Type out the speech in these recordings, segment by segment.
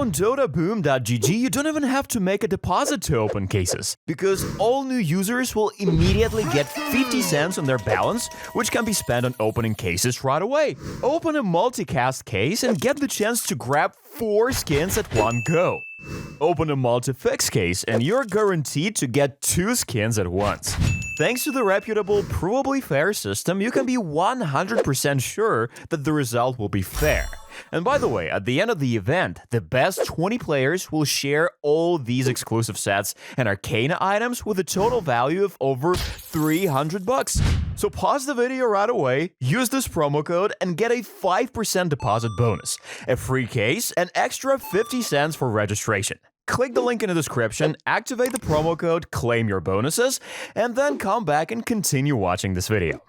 Now on DotaBoom.gg, you don't even have to make a deposit to open cases, because all new users will immediately get 50 cents on their balance, which can be spent on opening cases right away. Open a multicast case and get the chance to grab 4 skins at one go. Open a multi-fix case and you're guaranteed to get 2 skins at once. Thanks to the reputable, provably fair system, you can be 100% sure that the result will be fair. And by the way, at the end of the event, the best 20 players will share all these exclusive sets and arcana items with a total value of over $300. So pause the video right away, use this promo code and get a 5% deposit bonus, a free case, and extra 50 cents for registration. Click the link in the description, activate the promo code, claim your bonuses, and then come back and continue watching this video.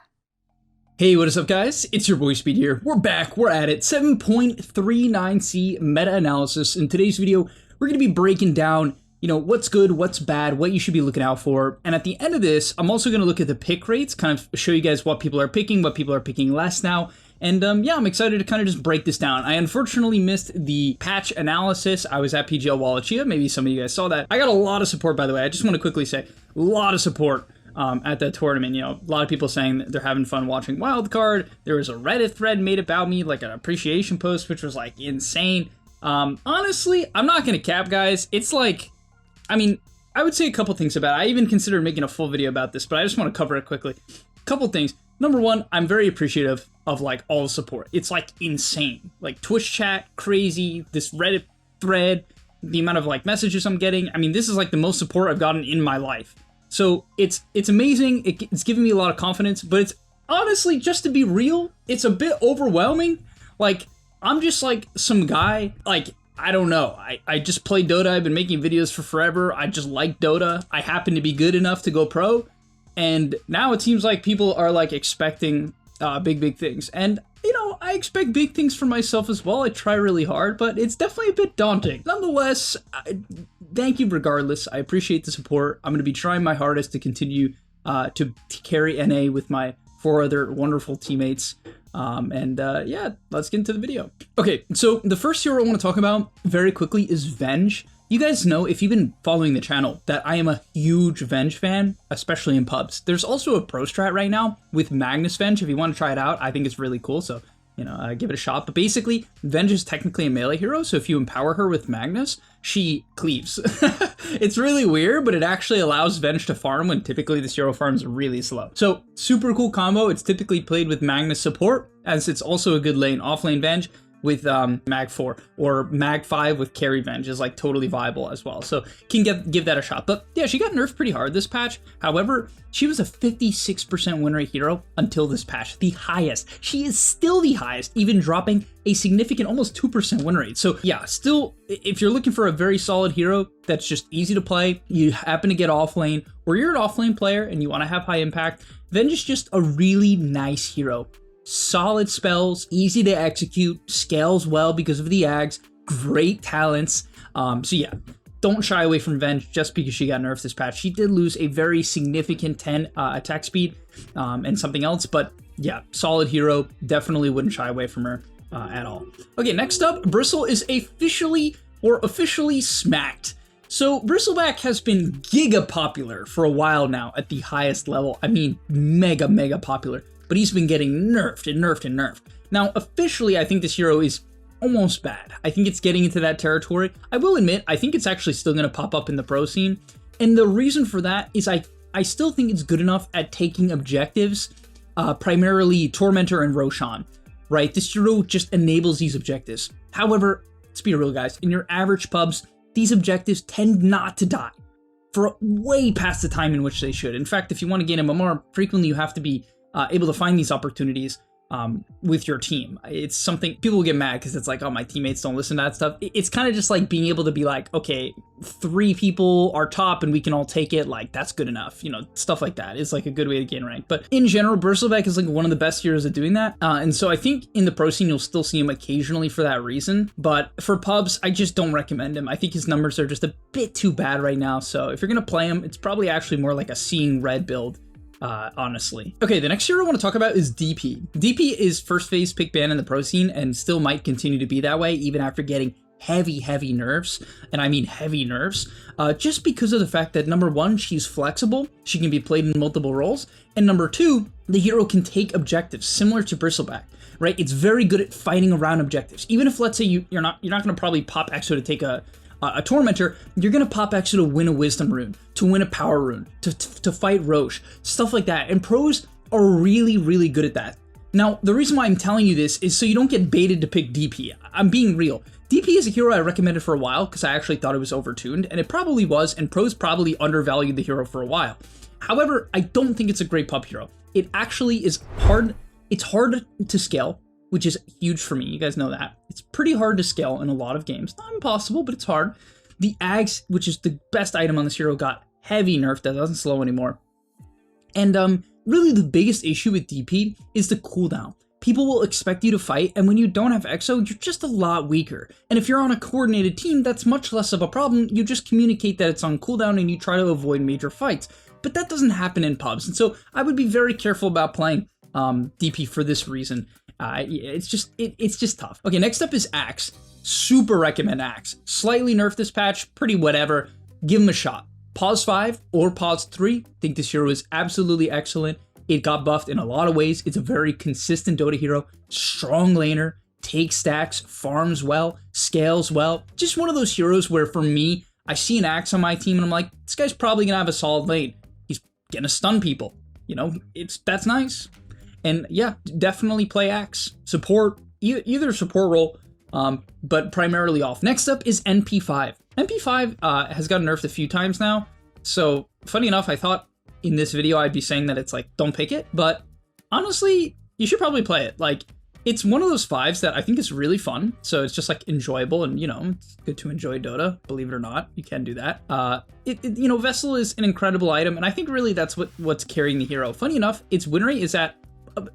Hey, what is up guys? It's your boy Speed here. We're back, we're at it. 7.39c meta-analysis. In today's video, we're going to be breaking down, what's good, what's bad, what you should be looking out for. And at the end of this, I'm also going to look at the pick rates, kind of show you guys what people are picking less now. And yeah, I'm excited to kind of just break this down. I unfortunately missed the patch analysis. I was at PGL Wallachia. Maybe some of you guys saw that. I got a lot of support, by the way. I just want to quickly say, a lot of support at the tournament. A lot of people saying that they're having fun watching Wildcard. There was a Reddit thread made about me, like an appreciation post, which was like insane. Honestly, I'm not going to cap, guys. It's like, I would say a couple things about it. I even considered making a full video about this, but I just want to cover it quickly. A couple things. Number one, I'm very appreciative of like all the support. It's like insane. Like Twitch chat, crazy, this Reddit thread, the amount of like messages I'm getting. This is like the most support I've gotten in my life. So it's amazing. It's giving me a lot of confidence, but it's honestly, just to be real, it's a bit overwhelming. Like, I'm just like some guy, like, I don't know. I just play Dota. I've been making videos for forever. I just like Dota. I happen to be good enough to go pro. And now it seems like people are like expecting big things. And, I expect big things for myself as well. I try really hard, but it's definitely a bit daunting. Nonetheless, thank you regardless. I appreciate the support. I'm going to be trying my hardest to continue to carry NA with my 4 other wonderful teammates. Yeah, let's get into the video. Okay, so the first hero I want to talk about very quickly is Venge. You guys know, if you've been following the channel, that I am a huge Venge fan, especially in pubs. There's also a pro strat right now with Magnus Venge. If you want to try it out, I think it's really cool, so, give it a shot. But basically, Venge is technically a melee hero, so if you empower her with Magnus, she cleaves. It's really weird, but it actually allows Venge to farm when typically this hero farms really slow. So, super cool combo. It's typically played with Magnus support, as it's also a good lane, off-lane Venge, with Mag 4 or Mag 5 with Carry Venge is like totally viable as well. So can give that a shot. But yeah, she got nerfed pretty hard this patch. However, she was a 56% win rate hero until this patch, the highest. She is still the highest, even dropping a significant almost 2% win rate. So yeah, still, if you're looking for a very solid hero that's just easy to play, you happen to get off lane, or you're an off lane player and you want to have high impact, Venge is just a really nice hero. Solid spells, easy to execute, scales well because of the Ags, great talents. So yeah, don't shy away from Venge just because she got nerfed this patch. She did lose a very significant 10 attack speed and something else, but yeah, solid hero. Definitely wouldn't shy away from her at all. Okay, next up, Bristle is officially smacked. So Bristleback has been giga popular for a while now at the highest level. Mega popular. But he's been getting nerfed and nerfed. Now, officially, I think this hero is almost bad. I think it's getting into that territory. I will admit, I think it's actually still going to pop up in the pro scene. And the reason for that is I still think it's good enough at taking objectives, primarily Tormentor and Roshan, right? This hero just enables these objectives. However, let's be real, guys. In your average pubs, these objectives tend not to die for way past the time in which they should. In fact, if you want to gain MMR, frequently you have to be able to find these opportunities with your team. It's something people will get mad because it's like, oh, my teammates don't listen to that stuff. It's kind of just like being able to be like, okay, 3 people are top and we can all take it. Like, that's good enough. Stuff like that is like a good way to gain rank. But in general, Bristleback is like one of the best heroes at doing that. And so I think in the pro scene, you'll still see him occasionally for that reason. But for pubs, I just don't recommend him. I think his numbers are just a bit too bad right now. So if you're going to play him, it's probably actually more like a Seeing Red build. Honestly. Okay, the next hero I want to talk about is DP. DP is first phase pick ban in the pro scene and still might continue to be that way even after getting heavy nerfs, and I mean heavy nerfs, just because of the fact that number one, she's flexible, she can be played in multiple roles, and number two, the hero can take objectives, similar to Bristleback, right? It's very good at fighting around objectives. Even if, let's say, you're not going to probably pop Exo to take a Tormentor, you're going to pop Exo to win a Wisdom rune, to win a Power rune, to fight Roche, stuff like that, and pros are really good at that. Now, the reason why I'm telling you this is so you don't get baited to pick DP. I'm being real. DP is a hero I recommended for a while because I actually thought it was overtuned, and it probably was, and pros probably undervalued the hero for a while. However, I don't think it's a great pup hero. It actually is hard. It's hard to scale, which is huge for me. You guys know that. It's pretty hard to scale in a lot of games. Not impossible, but it's hard. The Axe, which is the best item on this hero, got heavy nerfed. That doesn't slow anymore. And really the biggest issue with DP is the cooldown. People will expect you to fight, and when you don't have Exo, you're just a lot weaker. And if you're on a coordinated team, that's much less of a problem. You just communicate that it's on cooldown and you try to avoid major fights. But that doesn't happen in pubs, and so I would be very careful about playing DP for this reason. It's just tough. Okay, next up is Axe. Super recommend Axe. Slightly nerfed this patch, pretty whatever. Give him a shot. Pause 5 or Pause 3, think this hero is absolutely excellent. It got buffed in a lot of ways. It's a very consistent Dota hero, strong laner, takes stacks, farms well, scales well. Just one of those heroes where for me, I see an Axe on my team and I'm like, this guy's probably gonna have a solid lane. He's gonna stun people. You know, that's nice. And yeah, definitely play Axe. Support, either support role, but primarily off. Next up is NP5. NP5 has gotten nerfed a few times now. So funny enough, I thought in this video I'd be saying that it's like, don't pick it. But honestly, you should probably play it. Like, it's one of those 5s that I think is really fun. So it's just like enjoyable, and you know, it's good to enjoy Dota, believe it or not. You can do that. You know, Vessel is an incredible item, and I think really that's what's carrying the hero. Funny enough, its win rate is at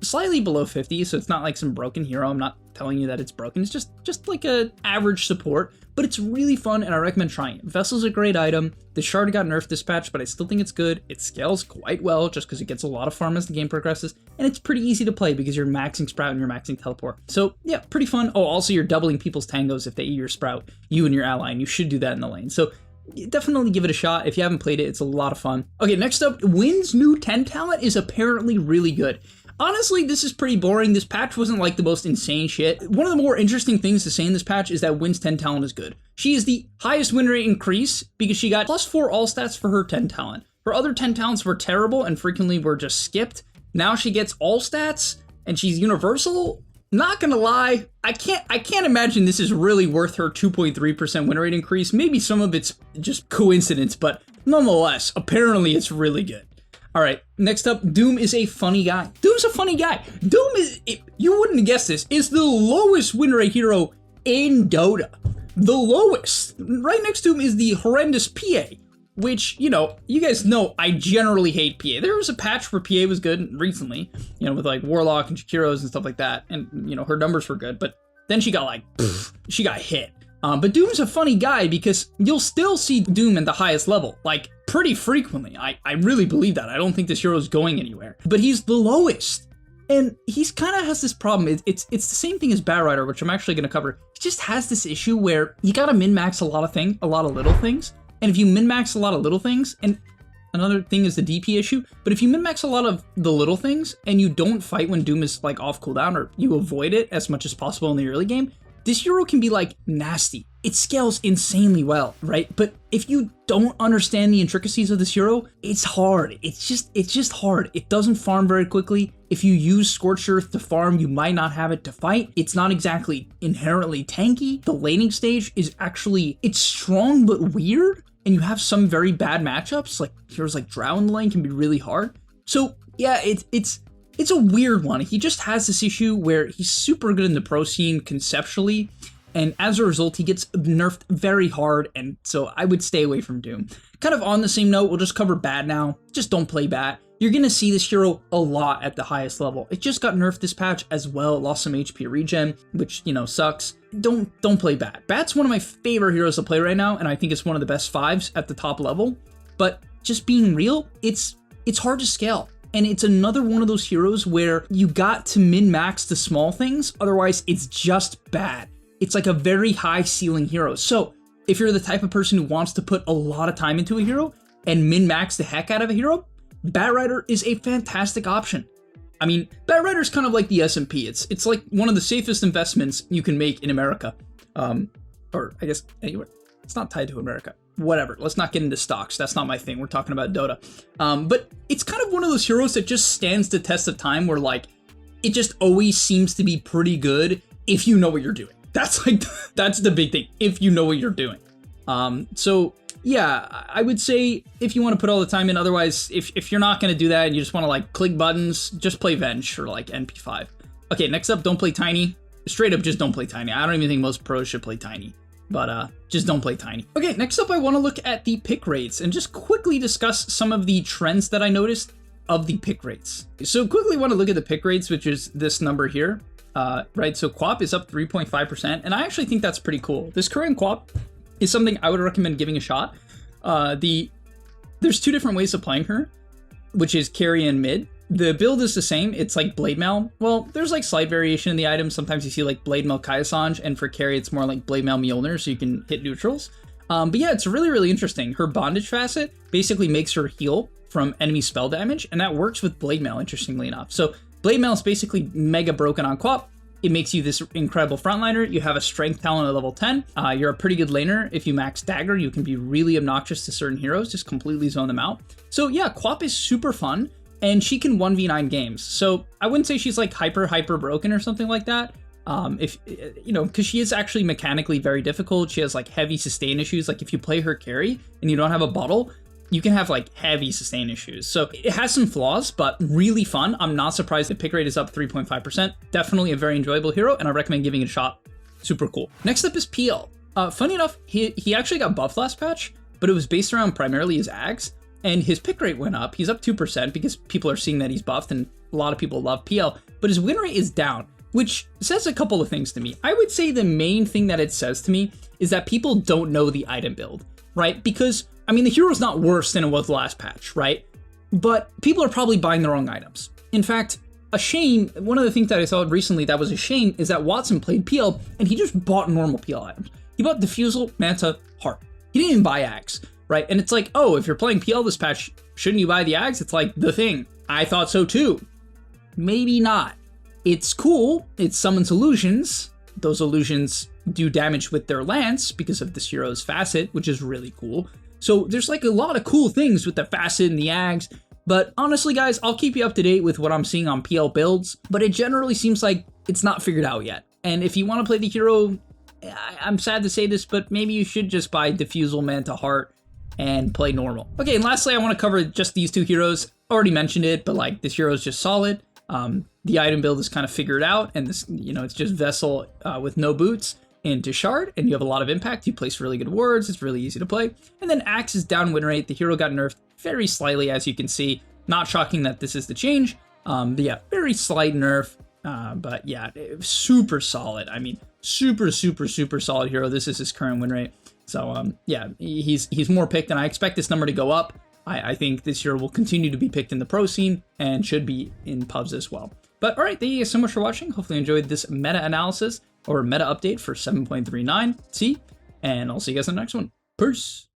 slightly below 50, so it's not like some broken hero. I'm not telling you that it's broken. It's just like a average support, but it's really fun, and I recommend trying it. Vessel's a great item. The shard got nerfed this patch, but I still think it's good. It scales quite well just because it gets a lot of farm as the game progresses, and it's pretty easy to play because you're maxing Sprout and you're maxing Teleport. So yeah, pretty fun. Oh, also you're doubling people's tangos if they eat your Sprout, you and your ally, and you should do that in the lane. So definitely give it a shot. If you haven't played it, it's a lot of fun. Okay, next up, Wynn's new 10 talent is apparently really good. Honestly, this is pretty boring. This patch wasn't like the most insane shit. One of the more interesting things to say in this patch is that Wynn's 10 talent is good. She is the highest win rate increase because she got +4 all stats for her 10 talent. Her other 10 talents were terrible and frequently were just skipped. Now she gets all stats and she's universal. Not gonna lie, I can't imagine this is really worth her 2.3% win rate increase. Maybe some of it's just coincidence, but nonetheless, apparently it's really good. All right, next up, Doom is a funny guy. Doom's a funny guy. Doom is, you wouldn't guess this, is the lowest win rate hero in Dota. The lowest. Right next to him is the horrendous PA, which, you know, you guys know I generally hate PA. There was a patch where PA was good recently, you know, with like Warlock and Shakiros and stuff like that. And, you know, her numbers were good, but then she got like, she got hit. But Doom's a funny guy because you'll still see Doom at the highest level, like pretty frequently. I really believe that. I don't think this hero's going anywhere, but he's the lowest. And he's kind of has this problem. It's the same thing as Batrider, which I'm actually going to cover. He just has this issue where you got to min-max a lot of little things. And if you min-max a lot of little things, and another thing is the DP issue, but if you min-max a lot of the little things and you don't fight when Doom is like off cooldown, or you avoid it as much as possible in the early game, this hero can be like nasty. It scales insanely well, right? But if you don't understand the intricacies of this hero, it's hard. It's just hard. It doesn't farm very quickly. If you use Scorched Earth to farm, you might not have it to fight. It's not exactly inherently tanky. The laning stage is actually, it's strong but weird, and you have some very bad matchups, like heroes like Drow in the lane can be really hard. So yeah, it's a weird one. He just has this issue where he's super good in the pro scene conceptually, and as a result, he gets nerfed very hard, and so I would stay away from Doom. Kind of on the same note, we'll just cover Bat now. Just don't play Bat. You're gonna see this hero a lot at the highest level. It just got nerfed this patch as well, lost some HP regen, which, you know, sucks. Don't play Bat. Bat's one of my favorite heroes to play right now, and I think it's one of the best 5s at the top level, but just being real, it's hard to scale. And it's another one of those heroes where you got to min-max the small things, otherwise it's just bad. it's like a very high ceiling hero. So if you're the type of person who wants to put a lot of time into a hero and min-max the heck out of a hero, Batrider is a fantastic option. I mean, Batrider is kind of like the S&P. It's like one of the safest investments you can make in America. Or I guess anywhere. It's not tied to America. Whatever. Let's not get into stocks. That's not my thing. We're talking about Dota. But it's kind of one of those heroes that just stands the test of time where like, it just always seems to be pretty good if you know what you're doing. That's the big thing. If you know what you're doing. So yeah, I would say if you want to put all the time in, otherwise, if you're not going to do that and you just want to like click buttons, just play Venge or like NP5. Okay, next up, don't play Tiny. Straight up, just don't play Tiny. I don't even think most pros should play Tiny, but just don't play Tiny. Okay, next up, I want to look at the pick rates and just quickly discuss some of the trends that I noticed of the pick rates. So quickly want to look at the pick rates, which is this number here, right? So QoP is up 3.5%, and I actually think that's pretty cool. This current QoP is something I would recommend giving a shot. There's two different ways of playing her, which is carry and mid. The build is the same. It's like Blade Mail. Well, there's like slight variation in the items. Sometimes you see like Blade Mail Kaisange, and for carry, it's more like Blade Mail Mjolnir, so you can hit neutrals. But yeah, it's really, really interesting. Her bondage facet basically makes her heal from enemy spell damage, and that works with Blade Mail, interestingly enough. So Blade Mail is basically mega broken on QoP. It makes you this incredible frontliner. You have a strength talent at level 10. You're a pretty good laner. If you max dagger, you can be really obnoxious to certain heroes, just completely zone them out. So yeah, QoP is super fun, and she can 1v9 games. So I wouldn't say she's like hyper broken or something like that. If you know, because she is actually mechanically very difficult. She has like heavy sustain issues. Like if you play her carry and you don't have a bottle, you can have like heavy sustain issues. So it has some flaws, but really fun. I'm not surprised the pick rate is up 3.5%. Definitely a very enjoyable hero, and I recommend giving it a shot. Super cool. Next up is PL. Funny enough, he actually got buffed last patch, but it was based around primarily his Ags, and his pick rate went up. He's up 2% because people are seeing that he's buffed, and a lot of people love PL, but his win rate is down, which says a couple of things to me. I would say the main thing that it says to me is that people don't know the item build, right? Because I mean, the hero's not worse than it was last patch, right? But people are probably buying the wrong items. In fact, a shame, one of the things that I saw recently that was a shame is that Watson played PL and he just bought normal PL items. He bought Diffusal, Manta, Heart. He didn't even buy Ags, right? And it's like, oh, if you're playing PL this patch, shouldn't you buy the Ags? It's like the thing. I thought so too. Maybe not. It's cool. It summons illusions. Those illusions do damage with their lance because of this hero's facet, which is really cool. So there's like a lot of cool things with the facet and the Ags, but honestly guys, I'll keep you up to date with what I'm seeing on PL builds, but it generally seems like it's not figured out yet. And if you want to play the hero, I'm sad to say this, but maybe you should just buy Diffusal, Manta, Heart, and play normal. Okay, and lastly, I want to cover just these two heroes. Already mentioned it, but like this hero is just solid. The item build is kind of figured out, and this, you know, it's just Vessel with no boots into Shard, and you have a lot of impact. You place really good wards. It's really easy to play. And then Axe is down win rate. The hero got nerfed very slightly, as you can see. Not shocking that this is the change. Yeah, very slight nerf. But yeah, super solid. I mean, super solid hero. This is his current win rate. So yeah, he's more picked, and I expect this number to go up. I think this hero will continue to be picked in the pro scene and should be in pubs as well. But all right, thank you guys so much for watching. Hopefully you enjoyed this meta analysis or meta update for 7.39C, and I'll see you guys in the next one. Peace.